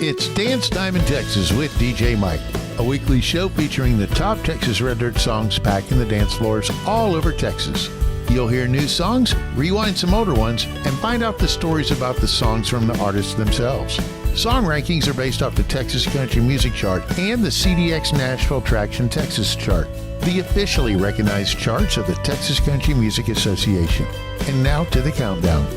It's Dance Time in Texas with DJ Mike, a weekly show featuring the top Texas Red Dirt songs packing the dance floors all over Texas. You'll hear new songs, rewind some older ones, and find out the stories about the songs from the artists themselves. Song rankings are based off the Texas Country Music Chart and the CDX Nashville Traction Texas Chart, the officially recognized charts of the Texas Country Music Association. And now to the countdown.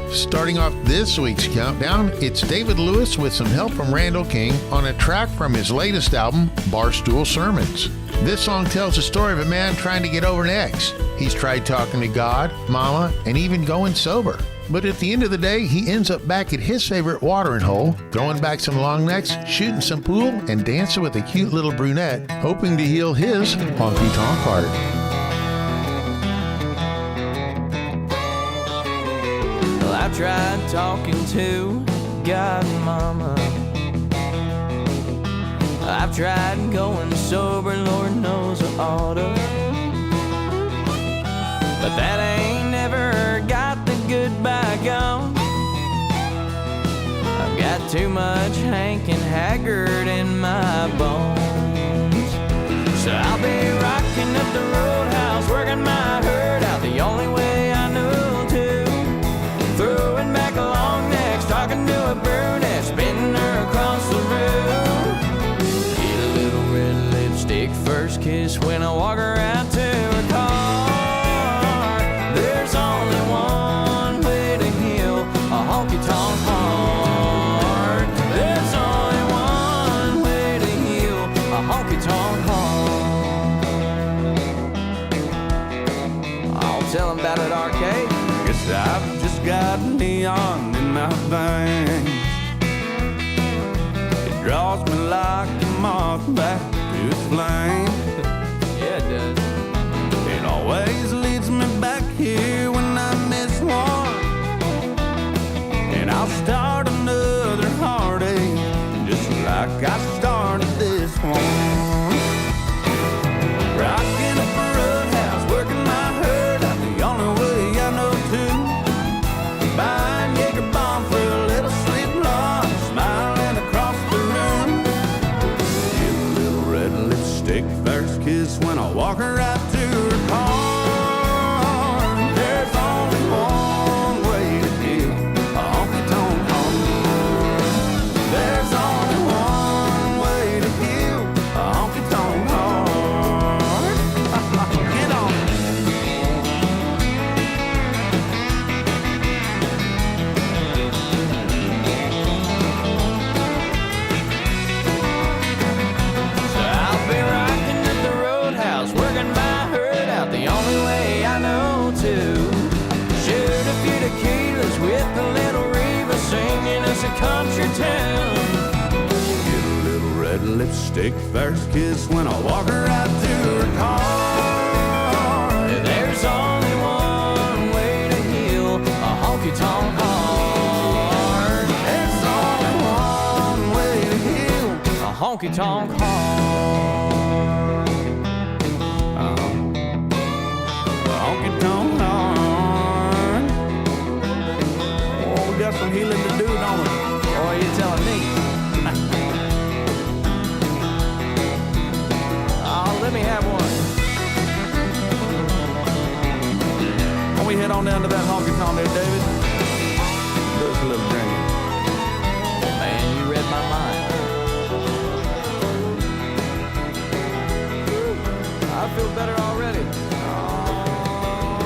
Starting off this week's countdown, it's David Lewis with some help from Randall King on a track from his latest album, Barstool Sermons. This song tells the story of a man trying to get over an ex. He's tried talking to God, Mama, and even going sober. But at the end of the day, he ends up back at his favorite watering hole, throwing back some long necks, shooting some pool, and dancing with a cute little brunette, hoping to heal his honky-tonk heart. I tried talking to God and Mama. I've tried going sober, Lord knows I oughta. But that ain't never got the goodbye gone. I've got too much Hank and Haggard in my bones. So I'll be rocking at the roadhouse, working my herd out the only way I know to. Throwing back long necks, talking to a brunette, spinning her across the room. Get a little red lipstick, first kiss when I walk her out to her car. There's only one way to heal a honky-tonk heart. There's only one way to heal a honky-tonk heart. I'll tell him about it, arcade. Guess I've just got neon in my veins. It draws me like a moth back to its flame. Yeah, it does. It always leads me back here when I miss one. And I'll start another heartache just like I started this one. Rocking up a roadhouse, working my herd out the only way I know to. Buying Jaeger bomb for a little sleep long, smiling across the room. Get a little red lipstick, first kiss when I walk her out to her car. There's only one way to heal a honky-tonk heart. There's only one way to heal a honky-tonk heart. Get on. So I'll be rocking at the roadhouse, working my herd out the only way I know to. Shoot a few tequilas with the little Reva singing us a country tune. Get a little red lipstick, first kiss when I walk her out to her car. There's only one way to heal a honky-tonk heart. There's only one way to heal a honky-tonk heart. A honky-tonk heart. Oh, we got some healing to do, don't we? Oh, you telling me? Oh, let me have one. Why don't we head on down to that honky-tonk there, David? Do us a little drinking. Man, you read my mind. I feel better already. Oh,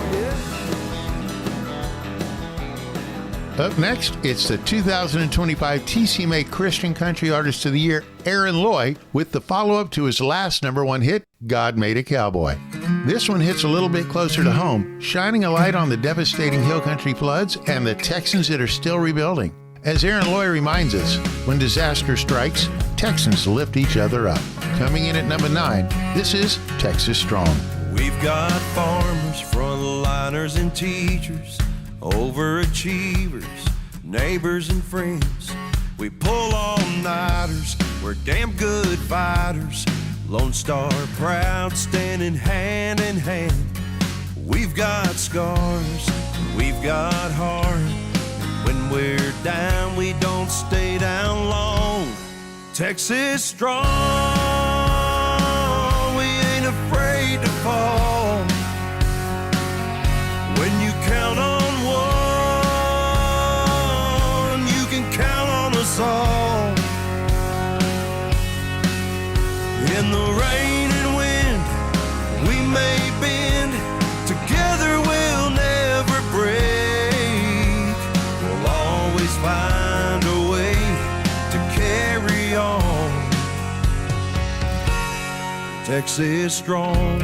yeah. Up next, it's the 2025 TCMA Christian Country Artist of the Year, Aaron Loy, with the follow-up to his last #1 hit, God Made a Cowboy. This one hits a little bit closer to home, shining a light on the devastating hill country floods and the Texans that are still rebuilding. As Aaron Loy reminds us, when disaster strikes, Texans lift each other up. Coming in at number 9, this is Texas Strong. We've got farmers, frontliners, and teachers, overachievers, neighbors and friends. We pull all-nighters, we're damn good fighters. Lone Star proud, standing hand in hand. We've got scars, we've got heart. When we're down, we don't stay down long. Texas strong, we ain't afraid to fall. When you count on one, you can count on us all. In the rain and wind, we may bend, together we'll never break. We'll always find a way to carry on. Texas strong.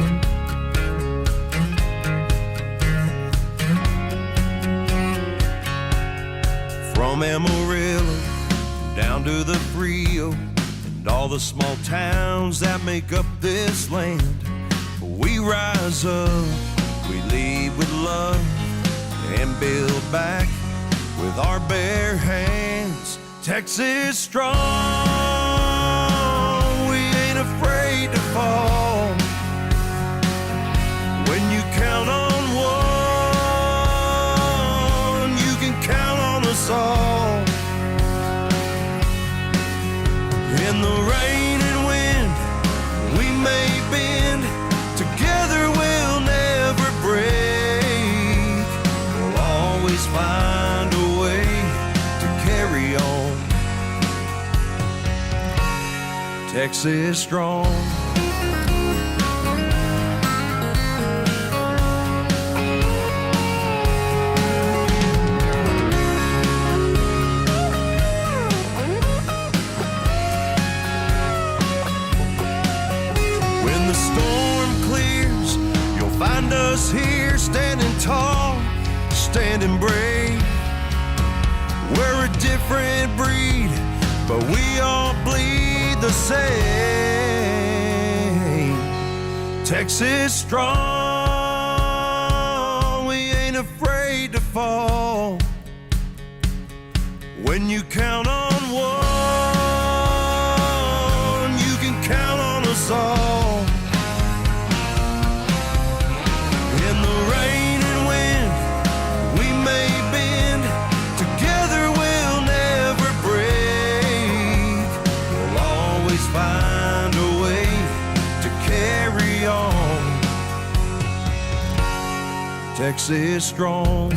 From Amarillo down to the Frio and all the small towns that make up this land, we rise up, we lead with love and build back with our bare hands. Texas strong, we ain't afraid to fall. When you count on one, you can count on us all. In the rain and wind, we may bend, together we'll never break. We'll always find a way to carry on. Texas strong. When the storm clears, you'll find us here, standing tall, standing brave. We're a different breed, but we all bleed the same. Texas strong, we ain't afraid to fall. When you count on one, you can count on us all. In the rain and wind, we may bend, together we'll never break. We'll always find a way to carry on. Texas strong.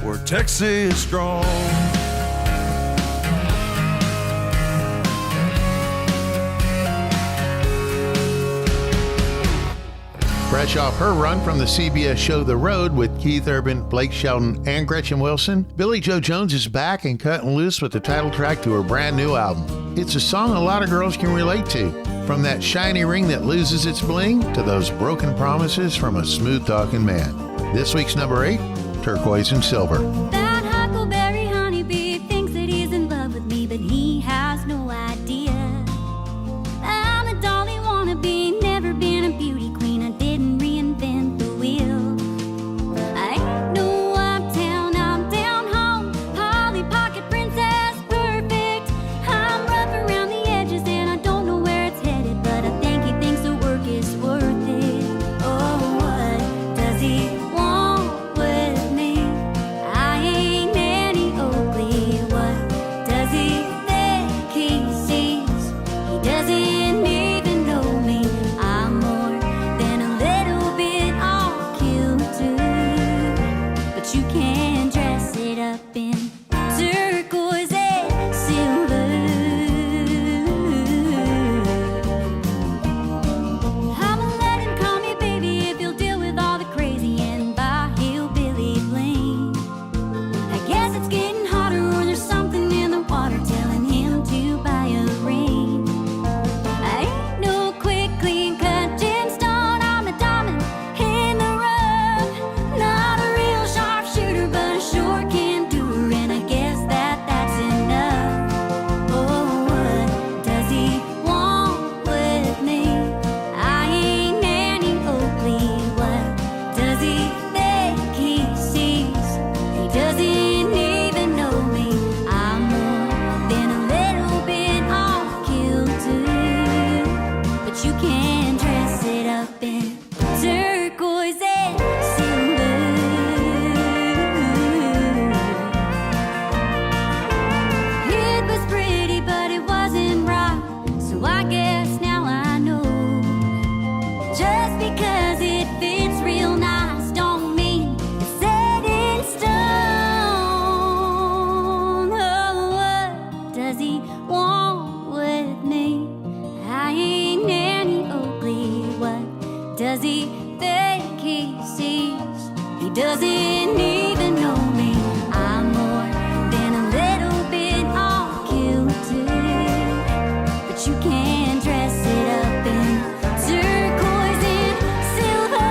We're Texas strong. Fresh off her run from the CBS show The Road with Keith Urban, Blake Shelton, and Gretchen Wilson, Billy Joe Jones is back and cutting loose with the title track to her brand new album. It's a song a lot of girls can relate to, from that shiny ring that loses its bling to those broken promises from a smooth-talking man. This week's number 8, Turquoise and Silver. That huckleberry honeybee thinks that he's in love with me, but he has no idea. I'm a dolly wannabe, never been a beauty queen. I didn't reinvent the wheel. I ain't no uptown, I'm down home, Polly Pocket princess, perfect. I'm rough around the edges and I don't know where it's headed, but I think he thinks the work is worth it. Oh, what does he want with me? I ain't Nanny Oakley. What does he think he sees? He doesn't even know me. I'm more than a little bit off kilter, but you can dress it up in turquoise and silver. I'ma let him call me baby if he'll deal with all the crazy and buy hillbilly bling. I guess it's getting hotter or there's something in the water telling him to buy a ring. I ain't no quick, clean-cut gemstone, I'm a diamond in the rough. Not a real sharpshooter, but I sure can do her, and didn't even know me. I'm more than a little bit all guilty, but you can dress it up in turquoise and silver.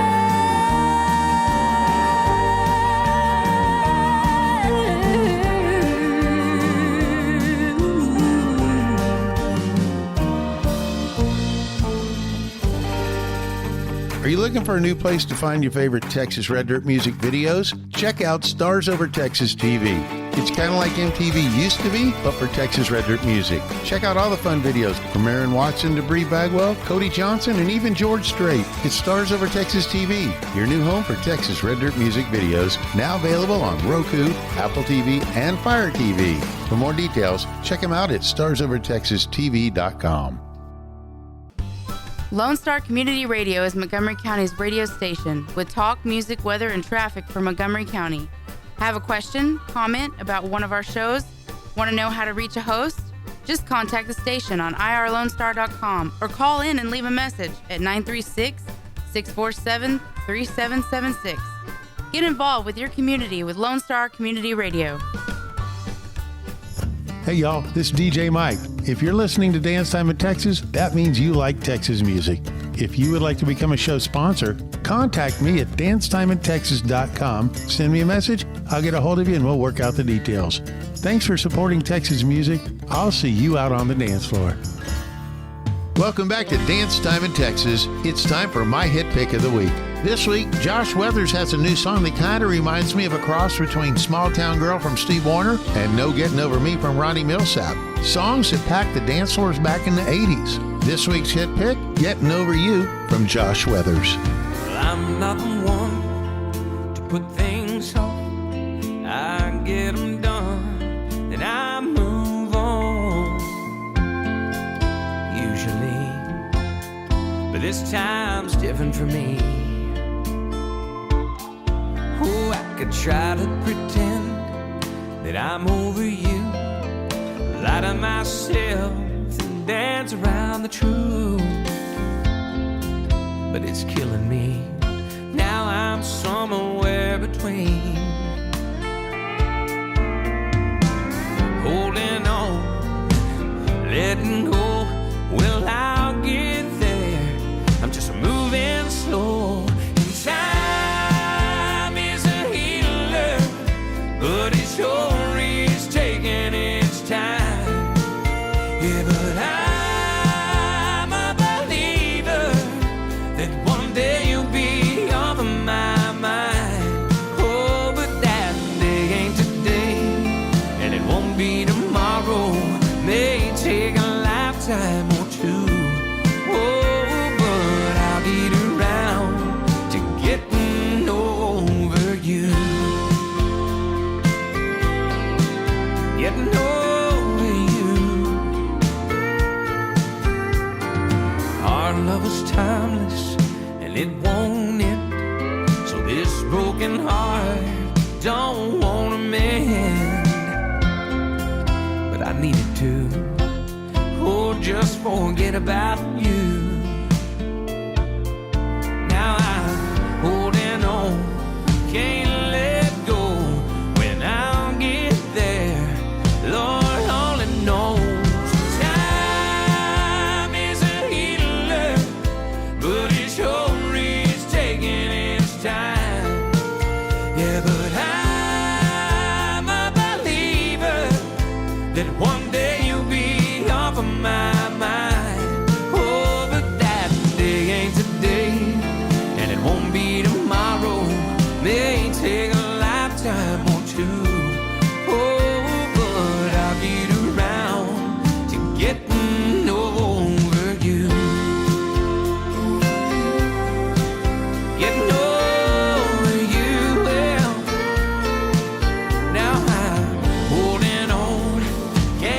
Are you looking for a new place to find your favorite Texas Red Dirt music videos? Check out Stars Over Texas TV. It's kind of like MTV used to be, but for Texas Red Dirt music. Check out all the fun videos from Aaron Watson to Bree Bagwell, Cody Johnson, and even George Strait. It's Stars Over Texas TV, your new home for Texas Red Dirt music videos, now available on Roku, Apple TV, and Fire TV. For more details, check them out at starsovertexastv.com. Lone Star Community Radio is Montgomery County's radio station with talk, music, weather, and traffic for Montgomery County. Have a question, comment about one of our shows? Want to know how to reach a host? Just contact the station on irlonestar.com or call in and leave a message at 936-647-3776. Get involved with your community with Lone Star Community Radio. Hey y'all, this is DJ Mike. If you're listening to Dance Time in Texas, that means you like Texas music. If you would like to become a show sponsor, contact me at dancetimintexas.com. Send me a message, I'll get a hold of you and we'll work out the details. Thanks for supporting Texas music. I'll see you out on the dance floor. Welcome back to Dance Time in Texas. It's time for my hit pick of the week. This week, Josh Weathers has a new song that kind of reminds me of a cross between Small Town Girl from Steve Wariner and No Getting Over Me from Ronnie Millsap. Songs that packed the dance floors back in the 80s. This week's hit pick, Getting Over You from Josh Weathers. Well, I'm not the one to put things off. I get them done, then I move on. Usually, but this time's different for me. Oh, I could try to pretend that I'm over you, lie to myself and dance around the truth, but it's killing me. Now I'm somewhere between, holding on, letting go. Well, I'll get there. I'm just moving slow. And time is a healer, but it sure is taking its time. Yeah, but I'm a believer that one day you'll be off of my mind. Oh, but that day ain't today, and it won't be tomorrow. May take a lifetime or two. Oh, but I'll get around to getting over you. Getting over you. Our love was timeless and it won't end. So this broken heart don't wanna mend, but I needed to. Oh, just forget about you. Now I'm holding on, can't let go. When I'll get there, Lord only knows. Time is a healer, but it sure is taking its time. Yeah, but I'm a believer that one day you'll be off of my mind. Oh, but that day ain't today, and it won't be tomorrow. May take a lifetime or two. Oh, but I'll get around to getting over you. Getting over you, well, now I'm holding on, can't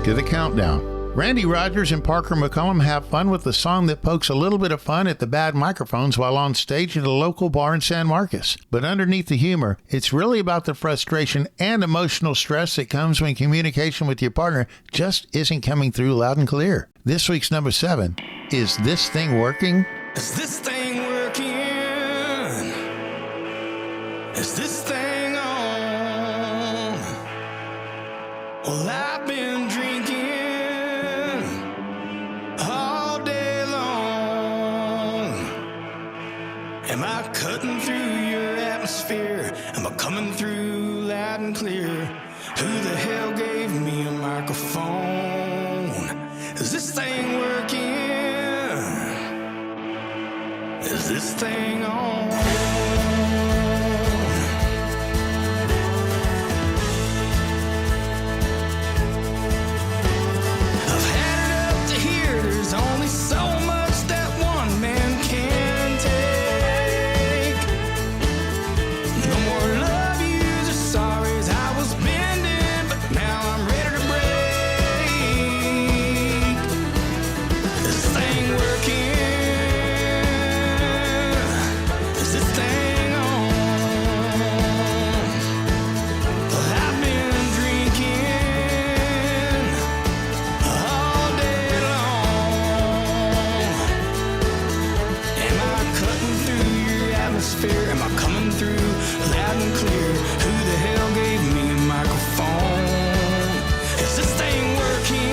back to the countdown. Randy Rogers and Parker McCollum have fun with the song that pokes a little bit of fun at the bad microphones while on stage at a local bar in San Marcos. But underneath the humor, it's really about the frustration and emotional stress that comes when communication with your partner just isn't coming through loud and clear. This week's number 7, Is This Thing Working? Is this thing working? Is this thing on? Well, I've been drinking all day long. Am I cutting through your atmosphere? Am I coming through loud and clear? Who the hell gave me a microphone? Is this thing working? Is this thing on? I've had it up to here. There's only so much that one man can take. No more love yous or sorries. I was bending, but now I'm ready to break. Is this thing working? Am I coming through loud and clear? Who the hell gave me a microphone? Is this thing working?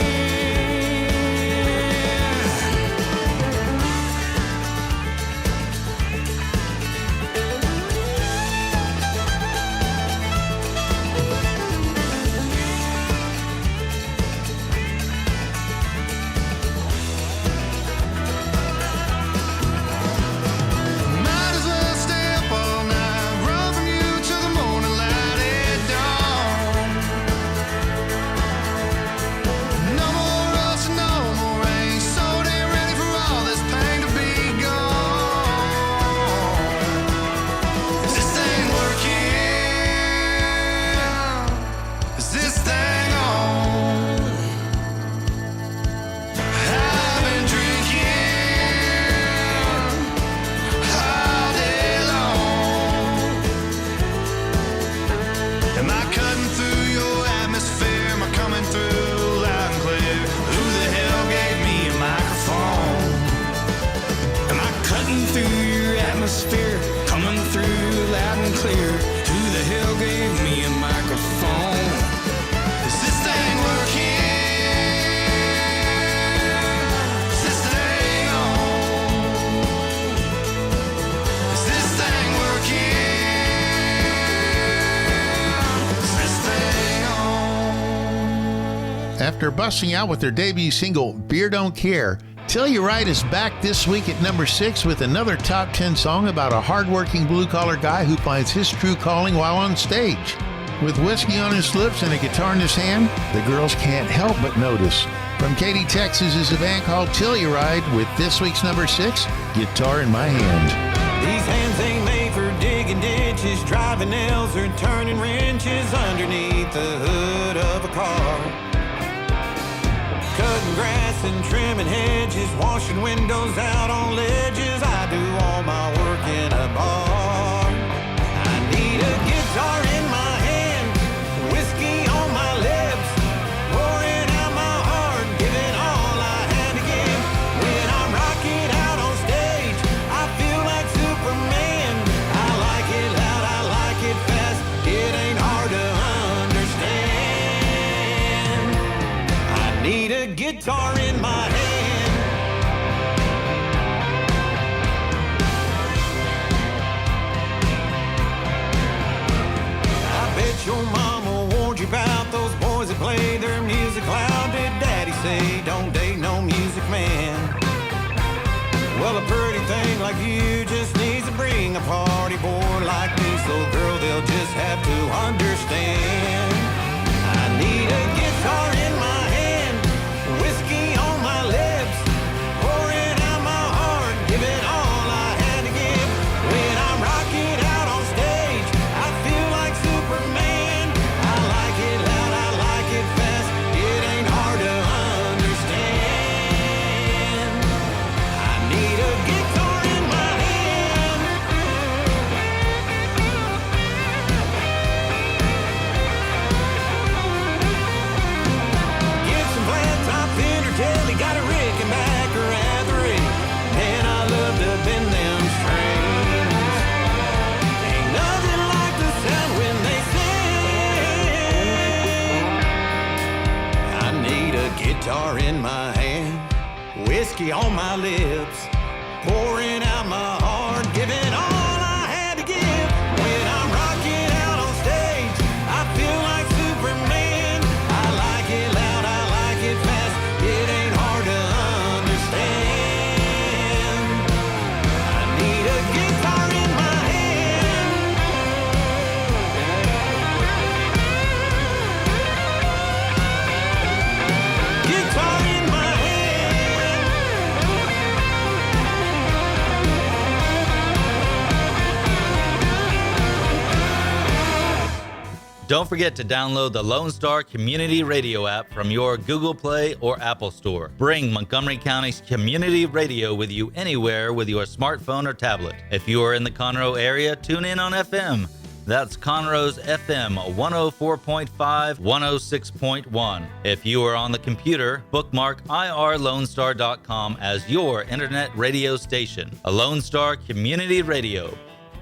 Coming through loud and clear. Who the hell gave me a microphone? Is this thing working? Is this thing on? Is this thing working? Is this thing on? After busting out with their debut single, Beer Don't Care, Telluride is back this week at number 6 with another top 10 song about a hardworking blue-collar guy who finds his true calling while on stage. With whiskey on his lips and a guitar in his hand, the girls can't help but notice. From Katy, Texas is a band called Telluride with this week's number 6, Guitar in My Hand. These hands ain't made for digging ditches, driving nails or turning wrenches underneath the hood of a car. Cutting grass and trimming hedges, washing windows out on ledges. I do all my work in a bar. I need a guitar in my hand, whiskey on my lips, pouring out my heart, giving all I had to give. When I'm rocking out on stage, I feel like Superman. I like it loud, I like it fast, it ain't hard to understand. I need a guitar in my hand. I bet your mama warned you about those boys that play their music loud. Did daddy say don't date no music man? Well, a pretty thing like you just needs to bring a party boy like me. So girl, they'll just have to understand. I need a guitar in my hand, whiskey on my lips, pouring out my heart, giving all I had to give. When I'm rocking out on stage, I feel like Superman. I like it loud, I like it fast, it ain't hard to guitar in my hand, whiskey on my lips, pouring out my heart, giving all I had to give. When I'm rocking out on stage, I feel like Superman. I like it loud, I like it fast, it ain't hard to understand. I need a guitar in my hand. Guitar in my hand. Don't forget to download the Lone Star Community Radio app from your Google Play or Apple Store. Bring Montgomery County's community radio with you anywhere with your smartphone or tablet. If you are in the Conroe area, tune in on FM. That's Conroe's FM 104.5, 106.1. If you are on the computer, bookmark irlonestar.com as your internet radio station. A Lone Star Community Radio,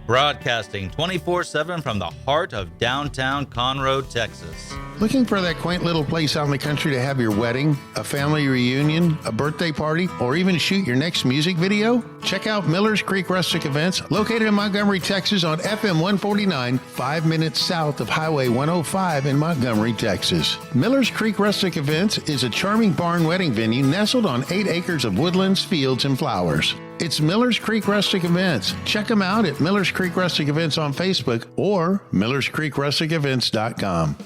broadcasting 24/7 from the heart of downtown Conroe, Texas. Looking for that quaint little place out in the country to have your wedding, a family reunion, a birthday party, or even shoot your next music video? Check out Miller's Creek Rustic Events, located in Montgomery, Texas on FM 149, 5 minutes south of Highway 105 in Montgomery, Texas. Miller's Creek Rustic Events is a charming barn wedding venue nestled on 8 acres of woodlands, fields, and flowers. It's Miller's Creek Rustic Events. Check them out at Miller's Creek Rustic Events on Facebook or millerscreekrusticevents.com.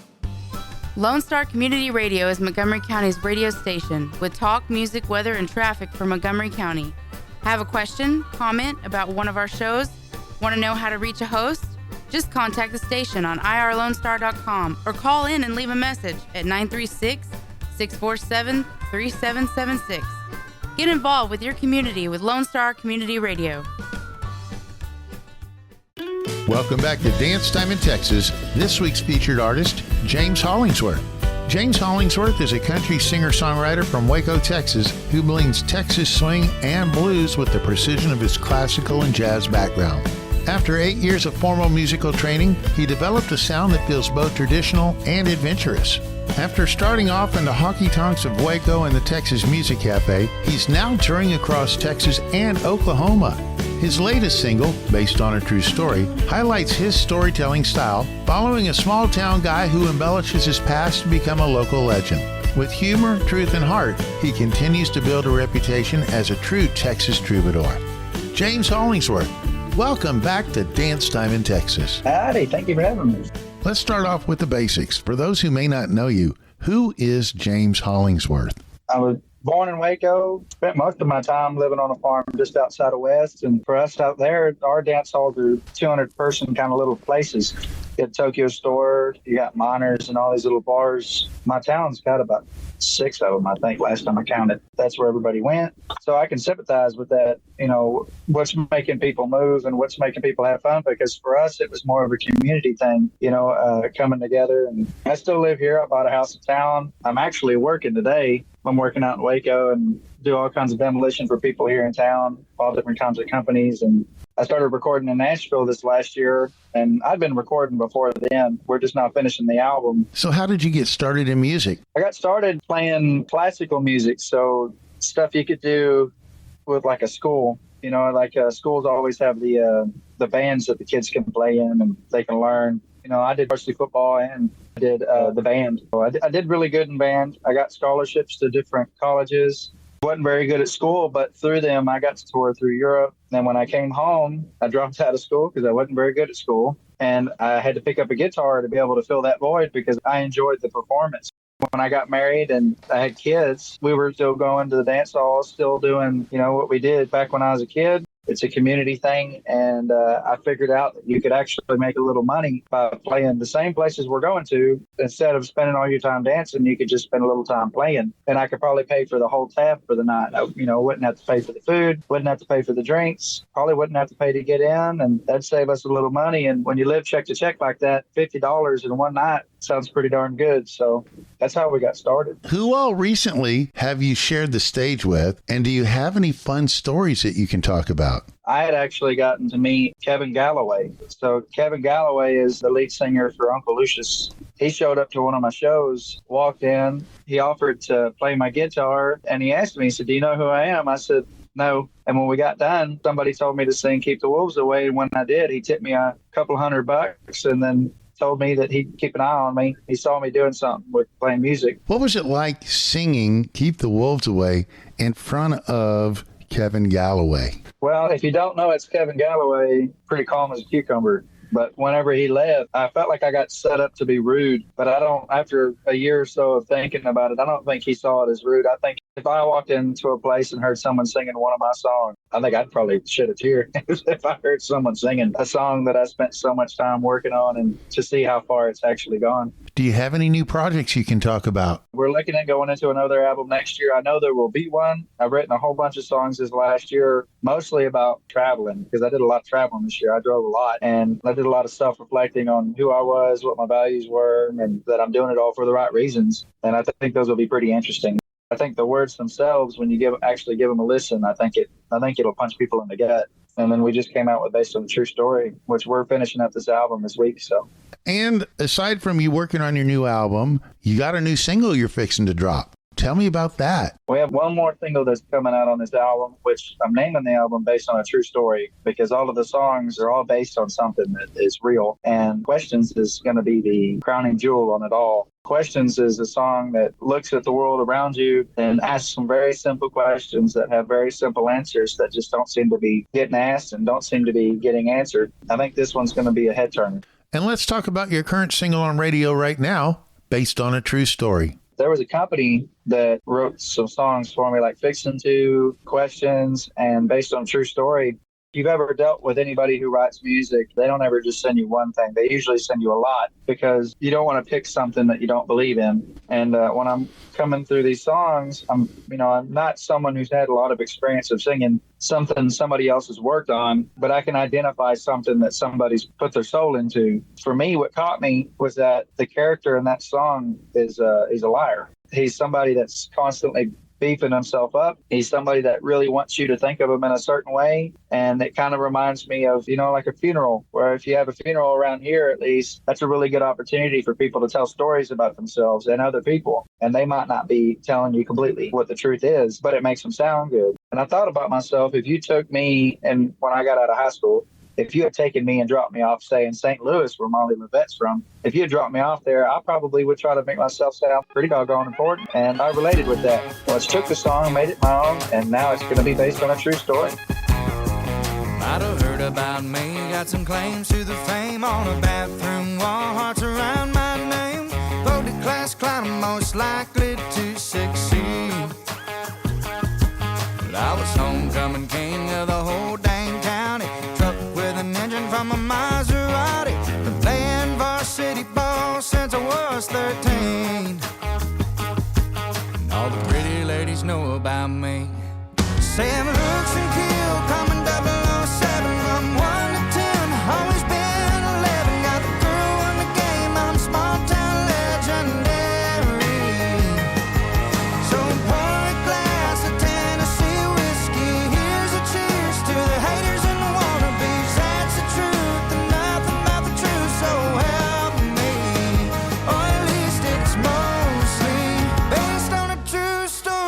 Lone Star Community Radio is Montgomery County's radio station with talk, music, weather, and traffic for Montgomery County. Have a question, comment about one of our shows? Want to know how to reach a host? Just contact the station on irlonestar.com or call in and leave a message at 936-647-3776. Get involved with your community with Lone Star Community Radio. Welcome back to Dance Time in Texas. This week's featured artist, James Hollingsworth. James Hollingsworth is a country singer-songwriter from Waco, Texas, who blends Texas swing and blues with the precision of his classical and jazz background. After 8 years of formal musical training, he developed a sound that feels both traditional and adventurous. After starting off in the honky-tonks of Waco and the Texas Music Cafe, he's now touring across Texas and Oklahoma. His latest single, based on a true story, highlights his storytelling style, following a small-town guy who embellishes his past to become a local legend. With humor, truth, and heart, he continues to build a reputation as a true Texas troubadour. James Hollingsworth, welcome back to Dance Time in Texas. Howdy, thank you for having me. Let's start off with the basics. For those who may not know you, who is James Hollingsworth? I was born in Waco, spent most of my time living on a farm just outside of West. And for us out there, our dance halls are 200-person kind of little places. You got Tokyo Store, you got Miners and all these little bars. My town's got about 6 of them, I think, last time I counted. That's where everybody went. So I can sympathize with that, you know, what's making people move and what's making people have fun, because for us, it was more of a community thing, you know, coming together. And I still live here. I bought a house in town. I'm actually working today. I'm working out in Waco and do all kinds of demolition for people here in town, all different kinds of companies. And I started recording in Nashville this last year, and I'd been recording before then. We're just now finishing the album. So how did you get started in music? I got started playing classical music, so stuff you could do with like a school. You know, like schools always have the bands that the kids can play in and they can learn. You know, I did varsity football and I did the band. So I did really good in band. I got scholarships to different colleges. Wasn't very good at school, but through them, I got to tour through Europe. Then when I came home, I dropped out of school because I wasn't very good at school. And I had to pick up a guitar to be able to fill that void because I enjoyed the performance. When I got married and I had kids, we were still going to the dance halls, still doing, you know, what we did back when I was a kid. It's a community thing, and I figured out that you could actually make a little money by playing the same places we're going to. Instead of spending all your time dancing, you could just spend a little time playing, and I could probably pay for the whole tab for the night. I, you know, wouldn't have to pay for the food, wouldn't have to pay for the drinks, probably wouldn't have to pay to get in, and that'd save us a little money. And when you live check to check like that, $50 in one night sounds pretty darn good. So that's how we got started. Who all recently have you shared the stage with, and do you have any fun stories that you can talk about? I had actually gotten to meet Kevin Galloway. So Kevin Galloway is the lead singer for Uncle Lucius. He showed up to one of my shows, walked in, he offered to play my guitar, and he asked me, he said, "Do you know who I am?" I said, "No." And when we got done, somebody told me to sing "Keep the Wolves Away." And when I did, he tipped me a couple $100 and then told me that he'd keep an eye on me. He saw me doing something with playing music. What was it like singing "Keep the Wolves Away" in front of Kevin Galloway? Well, if you don't know, it's Kevin Galloway, pretty calm as a cucumber. But whenever he left, I felt like I got set up to be rude. But I don't, after a year or so of thinking about it, I don't think he saw it as rude. I think if I walked into a place and heard someone singing one of my songs, I think I'd probably shed a tear if I heard someone singing a song that I spent so much time working on, and to see how far it's actually gone. Do you have any new projects you can talk about? We're looking at going into another album next year. I know there will be one. I've written a whole bunch of songs this last year, mostly about traveling, because I did a lot of traveling this year. I drove a lot, and I did a lot of self-reflecting on who I was, what my values were, and that I'm doing it all for the right reasons. And I think those will be pretty interesting. I think the words themselves, when you actually give them a listen, I think it'll punch people in the gut. And then we just came out with Based on a True Story, which we're finishing up this album this week. So. And aside from you working on your new album, you got a new single you're fixing to drop. Tell me about that. We have one more single that's coming out on this album, which I'm naming the album Based on a True Story, because all of the songs are all based on something that is real. And Questions is going to be the crowning jewel on it all. Questions is a song that looks at the world around you and asks some very simple questions that have very simple answers that just don't seem to be getting asked and don't seem to be getting answered. I think this one's going to be a head turner. And let's talk about your current single on radio right now, Based on a True Story. There was a company that wrote some songs for me, like Fixin' To, Questions, and Based on a True Story. If you've ever dealt with anybody who writes music, they don't ever just send you one thing. They usually send you a lot, because you don't want to pick something that you don't believe in. And when I'm coming through these songs, I'm not someone who's had a lot of experience of singing something somebody else has worked on, but I can identify something that somebody's put their soul into. For me, what caught me was that the character in that song is a liar. He's somebody that's constantly beefing himself up. He's somebody that really wants you to think of him in a certain way. And it kind of reminds me of, like a funeral, where if you have a funeral around here, at least, that's a really good opportunity for people to tell stories about themselves and other people. And they might not be telling you completely what the truth is, but it makes them sound good. And I thought about myself, if you took me, and when I got out of high school, if you had taken me and dropped me off, say, in St. Louis, where Molly Levette's from, if you had dropped me off there, I probably would try to make myself sound pretty doggone important. And I related with that. Well, I took the song, made it my own, and now it's going to be based on a true story. Might have heard about me, got some claims to the fame on a bathroom wall, hearts around my name. Voted class clown, I'm most likely to succeed. But I was homecoming king of the whole dang county, truck with an engine from a Maserati. Been playing varsity ball since I was 13. And all the pretty ladies know about me. Sam looks and kill, coming 007 from 1 to 10. Always been 11, got the girl in the game. I'm small town legendary. So pour a glass of Tennessee whiskey. Here's a cheers to the haters and the wannabes. That's the truth and nothing but the truth. So help me, or at least it's mostly based on a true story.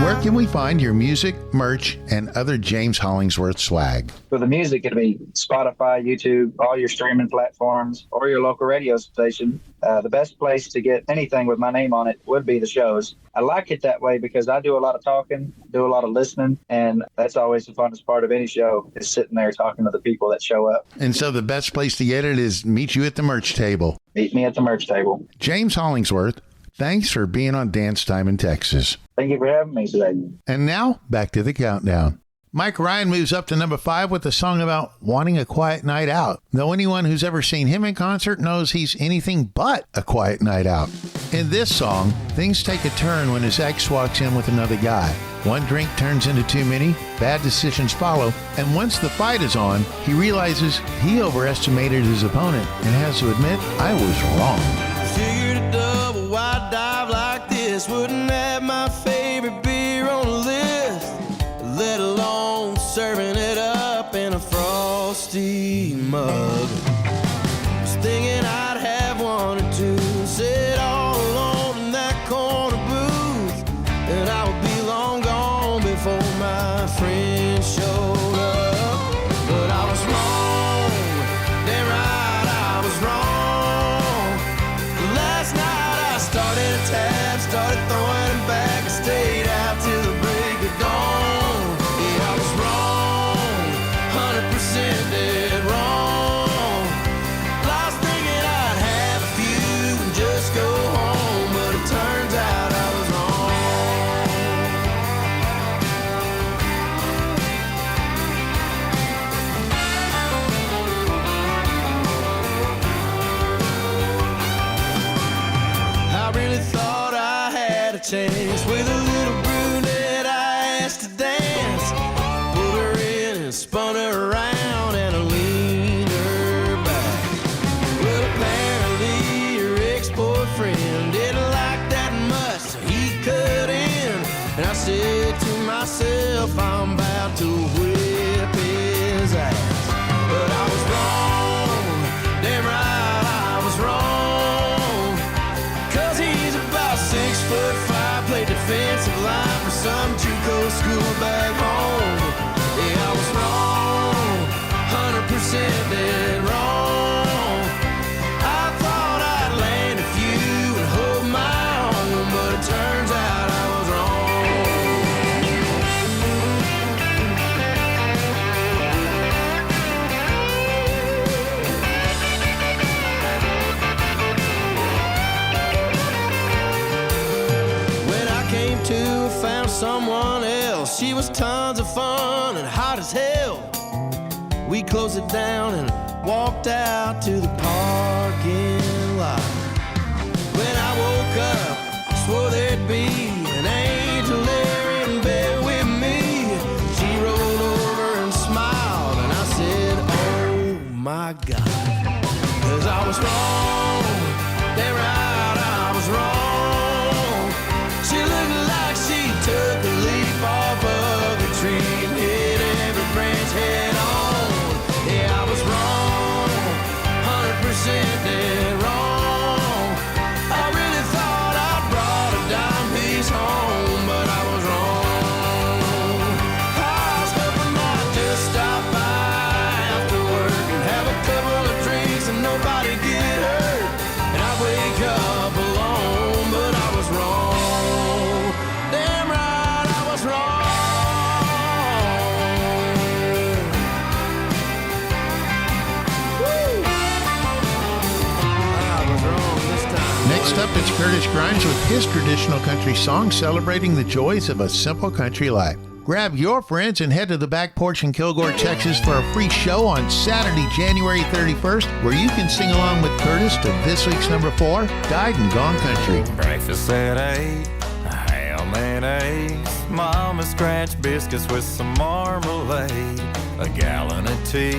Where can we find your music, merch, and other James Hollingsworth swag? For the music, it'll be Spotify, YouTube, all your streaming platforms, or your local radio station. The best place to get anything with my name on it would be the shows. I like it that way because I do a lot of talking, do a lot of listening, and that's always the funnest part of any show is sitting there talking to the people that show up. And so the best place to get it is meet you at the merch table. Meet me at the merch table. James Hollingsworth, thanks for being on Dance Time in Texas. Thank you for having me today. And now, back to the countdown. Mike Ryan moves up to number 5 with a song about wanting a quiet night out. Though anyone who's ever seen him in concert knows he's anything but a quiet night out. In this song, things take a turn when his ex walks in with another guy. One drink turns into too many, bad decisions follow, and once the fight is on, he realizes he overestimated his opponent and has to admit, I was wrong. Figured a double wide dive like this wouldn't have my favorite beer on the list, let alone serving it up in a frosty mug. Was thinking I'd have one or two, sit all alone in that corner booth, and I would be long gone before my friends showed up. But I was wrong, damn right I was wrong. Last night I started a tab, started throwing them back, and stayed out till the break of dawn. Yeah, I was wrong, 100% dead wrong. Lost thinking I'd have a few and just go home, but it turns out I was wrong. I really thought I had a chance with a little brunette I asked to dance. Pulled her in and spun her around and I leaned her back. Well, apparently her ex-boyfriend didn't like that much, so he cut in. And I said to myself, I'm about to whip his ass. But I was wrong, damn right I was wrong. 'Cause he's about 6'5", played defensive line for some JUCO school back home. Yeah, I was wrong, 100% dead wrong. I thought I'd land a few and hold my own, but it turns out I was wrong. When I came to, I found someone else. She was tons of fun and hot as hell. We closed it down and walked out to the parking lot. When I woke up, I swore there'd be an angel there in bed with me. She rolled over and smiled and I said, oh my God. 'Cause I was wrong, damn right I was wrong. She looked like she took a leaf off of a tree and hit every branch head on. Yeah, I was wrong, 100% dead wrong. I really thought I brought a dime piece home, but I was wrong. I was hoping I'd just stop by after work and have a couple of drinks and nobody get hurt. And I'd wake up alone, but I was wrong. Damn right I was wrong. Woo! I was wrong this time. Next up, it's Curtis Grimes with his traditional country song celebrating the joys of a simple country life. Grab your friends and head to the back porch in Kilgore, Texas for a free show on Saturday, January 31st, where you can sing along with Curtis to this week's number 4, Died and Gone Country. Breakfast at 8, ham and eggs, mama scratch biscuits with some marmalade, a gallon of tea,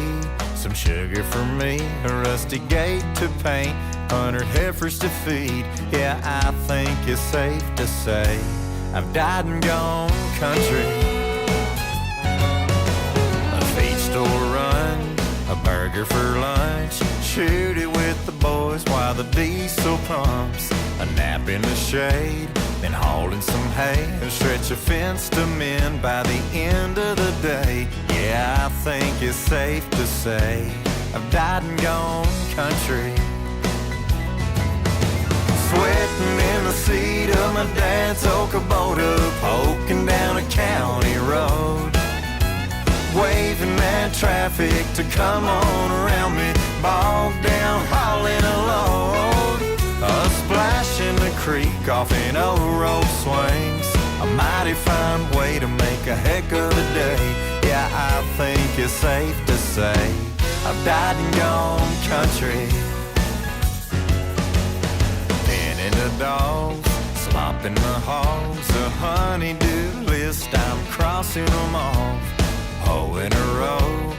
some sugar for me, a rusty gate to paint, 100 heifers to feed. Yeah, I think it's safe to say I've died and gone country. A feed store run, a burger for lunch, shoot it with the boys while the diesel pumps, a nap in the shade, been hauling some hay and stretch bunch of fenced men by the end of the day. Yeah, I think it's safe to say I've died and gone country. Sweating in the seat of my dad's old Kubota, poking down a county road, waving at traffic to come on around me, bogged down hauling a load. A splash in the creek off an old road swings, a mighty fine way to make a heck of a day. Yeah, I think it's safe to say I've died and gone country. Pinning the dogs, slopping the hogs, a honey-do list, I'm crossing them off. Hoe in a row,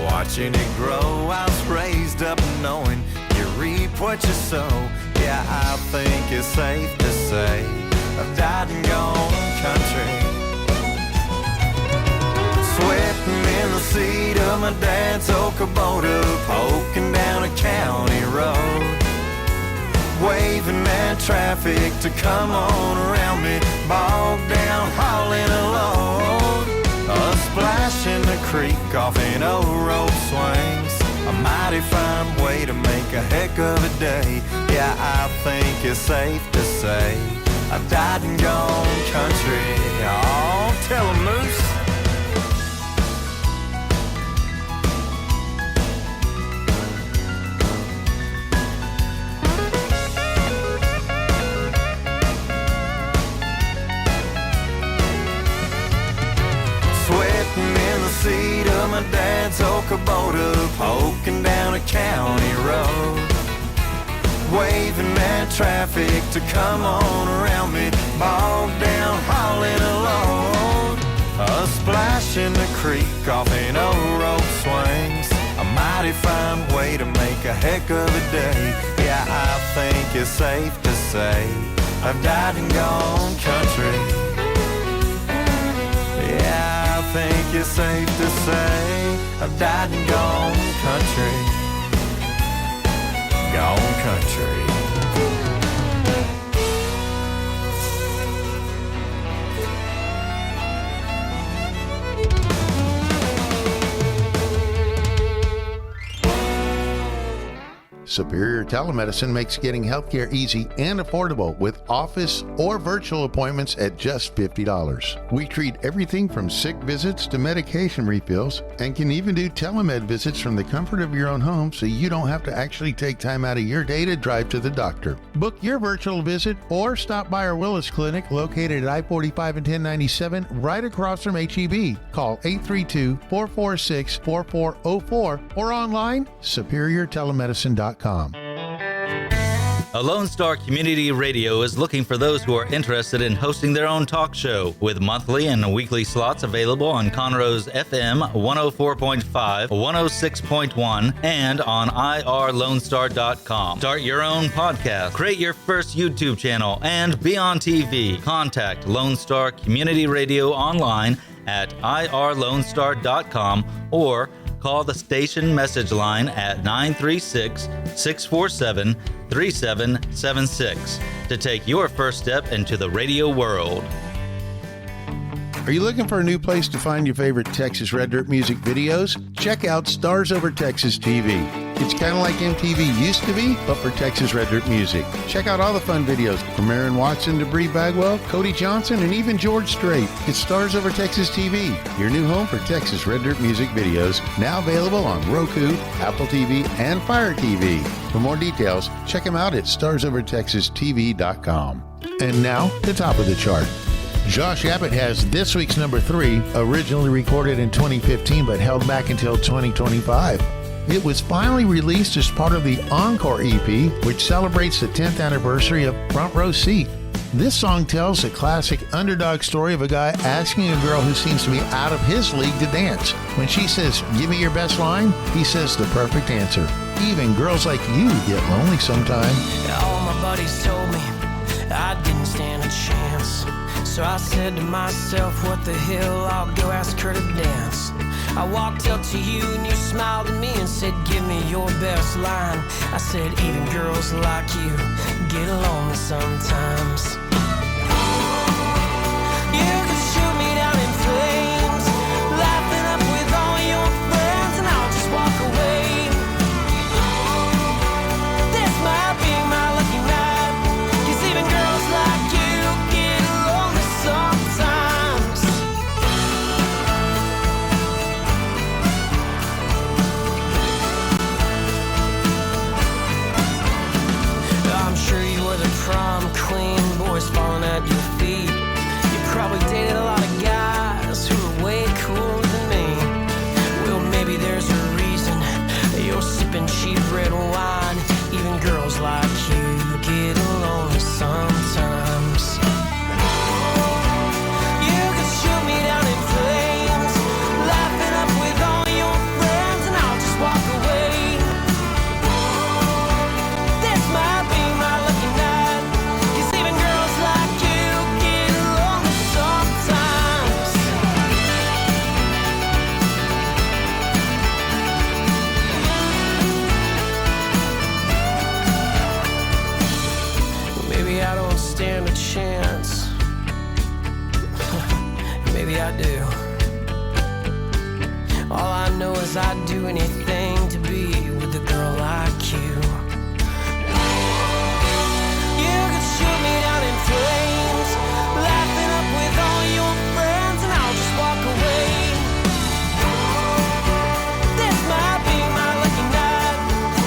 watching it grow. I was raised up knowing you reap what you sow. Yeah, I think it's safe to say I've died and gone country. Sweating in the seat of my dad's old Kubota, poking down a county road, waving at traffic to come on around me, bogged down hauling a load. A splash in the creek off an old road swings, a mighty fine way to make a heck of a day. Yeah, I think it's safe to say I've died and gone country. Oh, tell 'em, Moose. Seat of my dad's old Kubota, poking down a county road, waving at traffic to come on around me, bogged down hauling a load. A splash in the creek off an old road swings, a mighty fine way to make a heck of a day. Yeah, I think it's safe to say I've died and gone country. Yeah, I think it's safe to say I've died and gone country. Gone country. Superior Telemedicine makes getting healthcare easy and affordable with office or virtual appointments at just $50. We treat everything from sick visits to medication refills and can even do telemed visits from the comfort of your own home so you don't have to actually take time out of your day to drive to the doctor. Book your virtual visit or stop by our Willis Clinic located at I-45 and 1097 right across from HEB. Call 832-446-4404 or online superiortelemedicine.com. A Lone Star Community Radio is looking for those who are interested in hosting their own talk show with monthly and weekly slots available on Conroe's FM 104.5, 106.1, and on irlonestar.com. Start your own podcast, create your first YouTube channel, and be on TV. Contact Lone Star Community Radio online at irlonestar.com or call the station message line at 936-647-3776 to take your first step into the radio world. Are you looking for a new place to find your favorite Texas Red Dirt music videos? Check out Stars Over Texas TV. It's kind of like MTV used to be, but for Texas Red Dirt music. Check out all the fun videos from Aaron Watson to Bree Bagwell, Cody Johnson, and even George Strait. It's Stars Over Texas TV, your new home for Texas Red Dirt music videos, now available on Roku, Apple TV, and Fire TV. For more details, check them out at starsovertexastv.com. And now, the top of the chart. Josh Abbott has this week's number 3, originally recorded in 2015 but held back until 2025. It was finally released as part of the Encore EP, which celebrates the 10th anniversary of Front Row Seat. This song tells a classic underdog story of a guy asking a girl who seems to be out of his league to dance. When she says, "Give me your best line," he says the perfect answer. Even girls like you get lonely sometime. All my buddies told me I didn't stand a chance. So I said to myself, what the hell, I'll go ask her to dance. I walked up to you and you smiled at me and said, give me your best line. I said, even girls like you get lonely sometimes. You can maybe I do. All I know is I'd do anything to be with a girl like you. You could shoot me down in flames, laughing up with all your friends, and I'll just walk away. This might be my lucky night,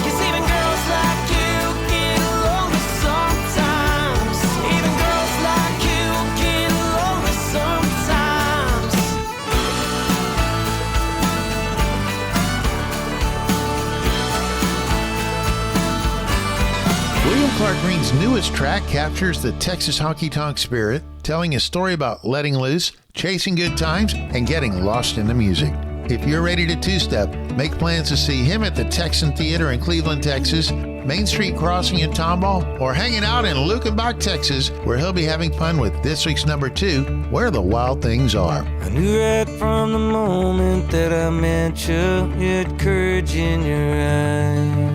'cause even girls like you get lonely sometimes. Even girls like you get lonely sometimes. William Clark Green's newest track captures the Texas honky-tonk spirit, telling a story about letting loose, chasing good times, and getting lost in the music. If you're ready to two-step, make plans to see him at the Texan Theater in Cleveland, Texas, Main Street Crossing in Tomball, or hanging out in Lukenbach, Texas, where he'll be having fun with this week's number 2, Where the Wild Things Are. I knew right from the moment that I met you, you had courage in your eyes.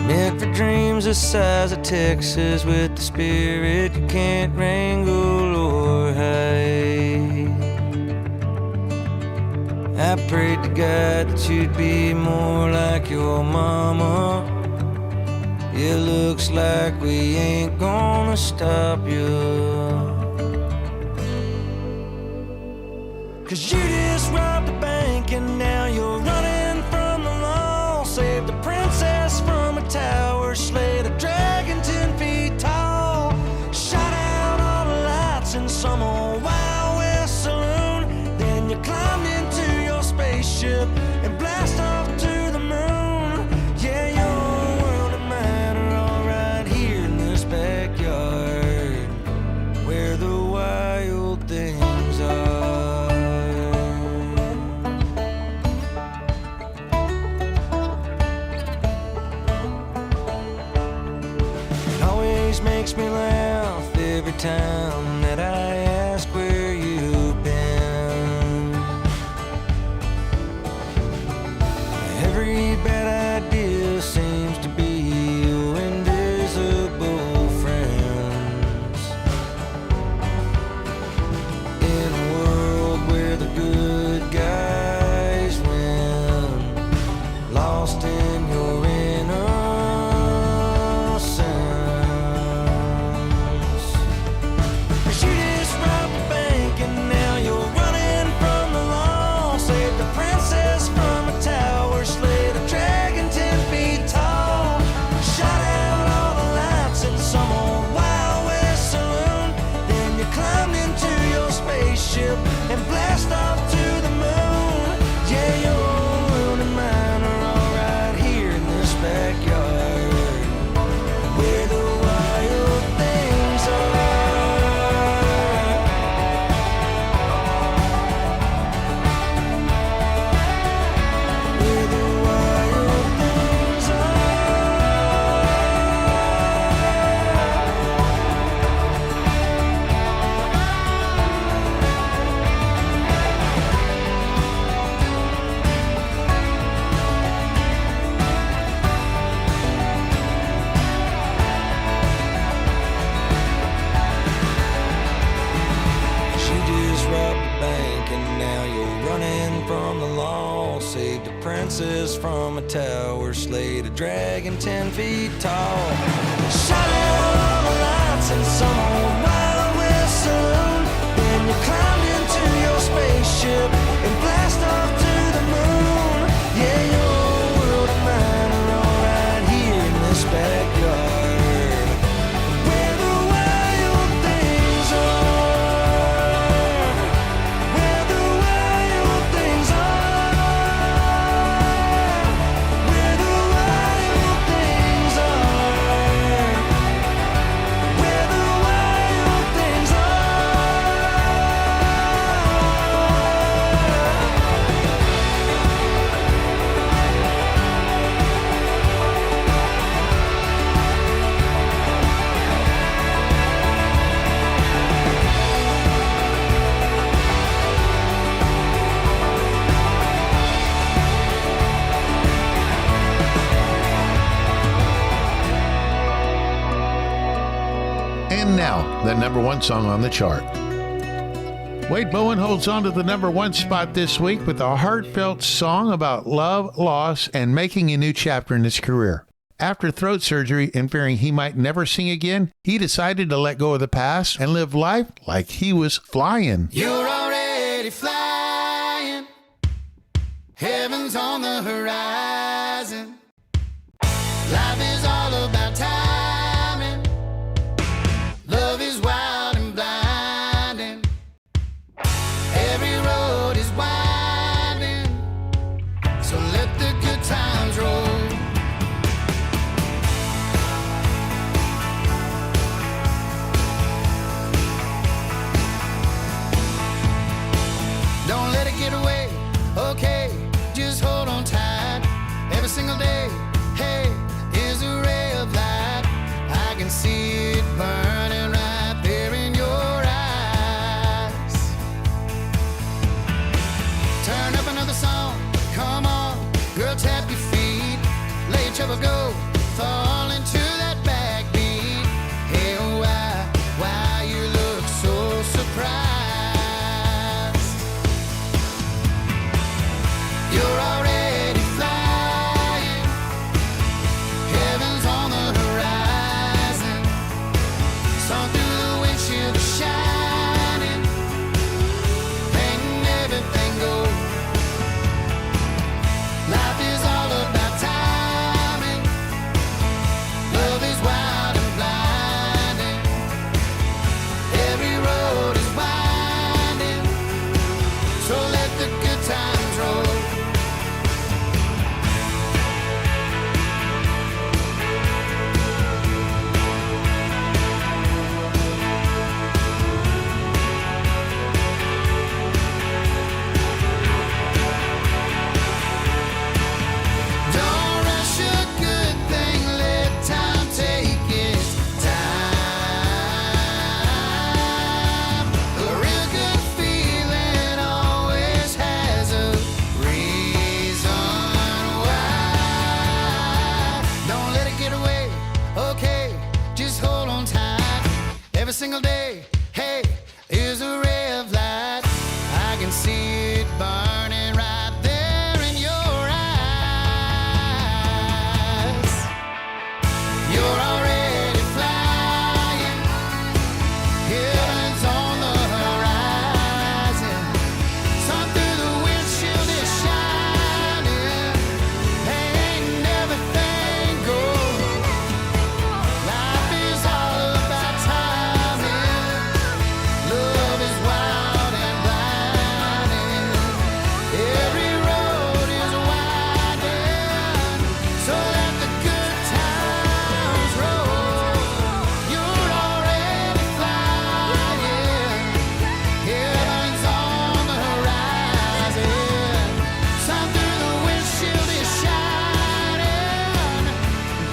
Meant for dreams the size of Texas, with the spirit you can't wrangle or hide. I prayed to God that you'd be more like your mama. It looks like we ain't gonna stop you, 'cause you just robbed the bank and now you're running from the law. Saved the princess from a tower, slayed a dragon 10 feet tall. Shot out all the lights in some old Wild West saloon. Then you climbed into your spaceship and blast off to the moon. Yeah, your world and mine are all right here in this backyard, where the wild things are. Makes me laugh every time that I ask where you've been. Every bad idea seems to be your invisible friends. In a world where the good guys win, lost in your and blast off to the moon. Yeah, your world and mine are all right here in this backyard, where the wild things are. Where the wild things from a tower, slayed a dragon 10 feet tall. Shot out all the lights in some old Wild West saloon. Then you climbed into your spaceship and blast off to the moon. Yeah, your world and mine are all right here in this backyard, where the wild things are. Where the wild things are. Where the wild the number one song on the chart. Wade Bowen holds on to the number one spot this week with a heartfelt song about love, loss, and making a new chapter in his career. After throat surgery and fearing he might never sing again, he decided to let go of the past and live life like he was flying. You're already flying. Heaven's on the horizon. Life is all about timing. Love is wild and blinding. Every road is winding. So let the good times roll. Don't let it get away, okay, just hold on tight. Every single day, hey, is a ray of light. I can see it burning right there in your eyes. Turn up another song, come on, girl, tap your feet. Lay your trouble go, fall into that backbeat. Hey, why you look so surprised? You're already flying. Heaven's on the horizon. Sun through the windshield is shining, painting everything gold. Life is all about timing. Love is wild and blinding. Every road is winding. So let the good times roll. Don't rush a good thing, let time take its time. A real good feeling always has a reason why. Don't let it get away, okay, just hold on tight. Every single day, hey, is a ray of light. I can see it burning right there in your eyes. You're already flying. Heaven's on the horizon. Sun through the windshield is shining, painting everything gold. Life is all about timing. Love is wild and blinding. Every road is winding. So let the good times roll. You're already flying. Heaven's on the horizon. Sun through the windshield is shining,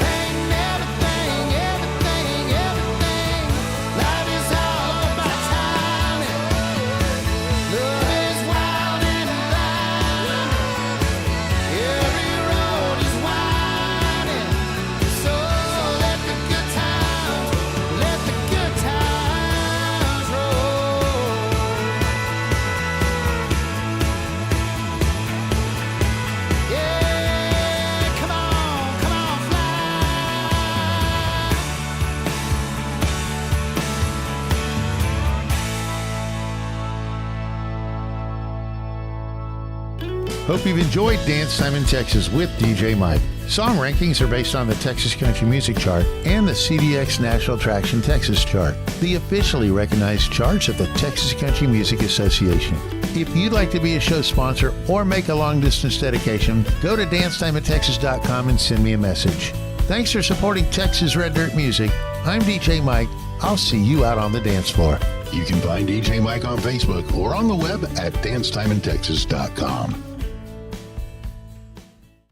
painting everything, everything, everything. Life is all about timing. Love is wild and blinding. Every road is winding. So let the good times roll. Yeah, come on, fly. Hope you've enjoyed Dance Time in Texas with DJ Mike. Song rankings are based on the Texas Country Music Chart and the CDX National Traction Texas Chart, the officially recognized charts of the Texas Country Music Association. If you'd like to be a show sponsor or make a long-distance dedication, go to dancetimeintexas.com and send me a message. Thanks for supporting Texas Red Dirt Music. I'm DJ Mike. I'll see you out on the dance floor. You can find DJ Mike on Facebook or on the web at dancetimeintexas.com.